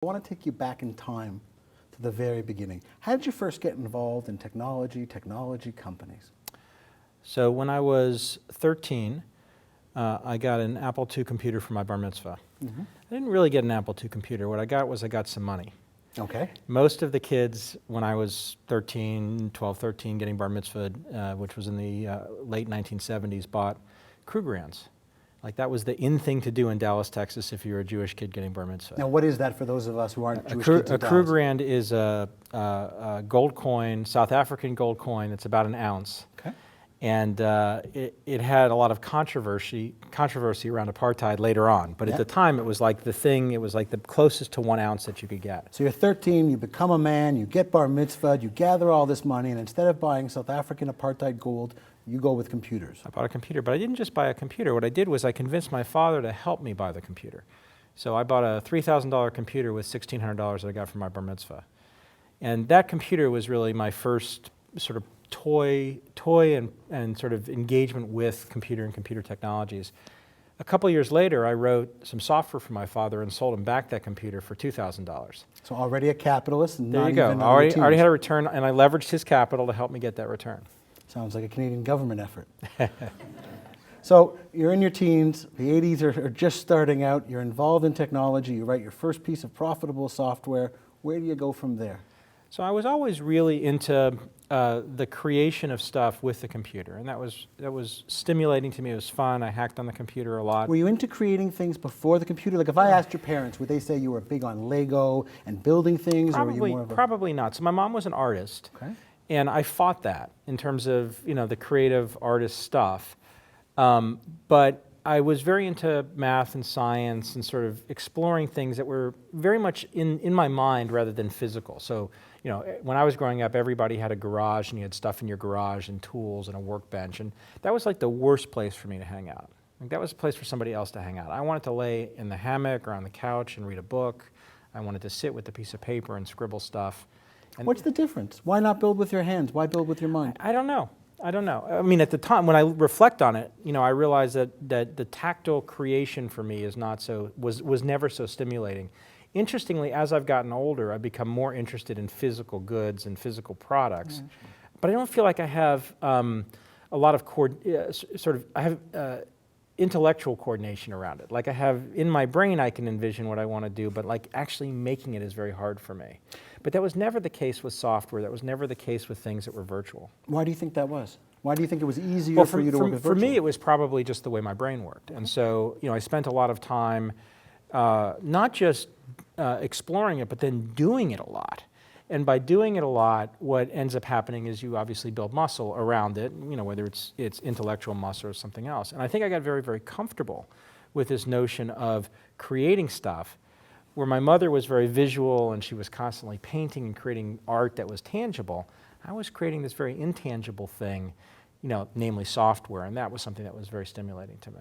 I want to take you back in time to the very beginning. How did you first get involved in technology companies? So when I was 13, I got an Apple II computer for my bar mitzvah. Mm-hmm. I didn't really get an Apple II computer. What I got some money. Okay. Most of the kids, when I was 13, 12, 13, getting bar mitzvah, which was in the late 1970s, bought Krugerrands. Like that was the in thing to do in Dallas, Texas, if you were a Jewish kid getting bar mitzvah. Now, what is that for those of us who aren't Jewish kids A in Dallas? Krugerrand is a gold coin, South African gold coin. It's about an ounce. Okay. And it had a lot of controversy around apartheid later on. But at the time, it was like the thing, it was like the closest to 1 ounce that you could get. So you're 13, you become a man, you get bar mitzvah, you gather all this money, and instead of buying South African apartheid gold, you go with computers. I bought a computer, but I didn't just buy a computer. What I did was I convinced my father to help me buy the computer. So I bought a $3,000 computer with $1,600 that I got from my bar mitzvah. And that computer was really my first sort of toy and sort of engagement with computer and computer technologies. A couple of years later, I wrote some software for my father and sold him back that computer for $2,000. So already a capitalist and There not you go. even I on your already teens. had a return, and I leveraged his capital to help me get that return. Sounds like a Canadian government effort. So you're in your teens, the 80s are just starting out, you're involved in technology, you write your first piece of profitable software. Where do you go from there? So I was always really into the creation of stuff with the computer, and that was stimulating to me. It was fun. I hacked on the computer a lot. Were you into creating things before the computer? Like if I asked your parents, would they say you were big on Lego and building things, or were you more of a... Probably not. So my mom was an artist, Okay. and I fought that in terms of the creative artist stuff. But I was very into math and science and sort of exploring things that were very much in my mind rather than physical. So, when I was growing up, everybody had a garage and you had stuff in your garage and tools and a workbench. And that was like the worst place for me to hang out. Like that was a place for somebody else to hang out. I wanted to lay in the hammock or on the couch and read a book. I wanted to sit with a piece of paper and scribble stuff. And What's the difference? Why not build with your hands? Why build with your mind? I don't know. I mean, at the time, when I reflect on it, I realized that the tactile creation for me was never so stimulating. Interestingly, as I've gotten older, I've become more interested in physical goods and physical products. But I don't feel like I have a lot of intellectual coordination around it. Like I have, in my brain, I can envision what I want to do, but like actually making it is very hard for me. But that was never the case with software. That was never the case with things that were virtual. Why do you think that was? Why do you think it was easier for you to work with virtual? For me, it was probably just the way my brain worked. And so, I spent a lot of time not just exploring it, but then doing it a lot. And by doing it a lot, what ends up happening is you obviously build muscle around it, whether it's intellectual muscle or something else. And I think I got very, very comfortable with this notion of creating stuff where my mother was very visual and she was constantly painting and creating art that was tangible. I was creating this very intangible thing, namely software, and that was something that was very stimulating to me.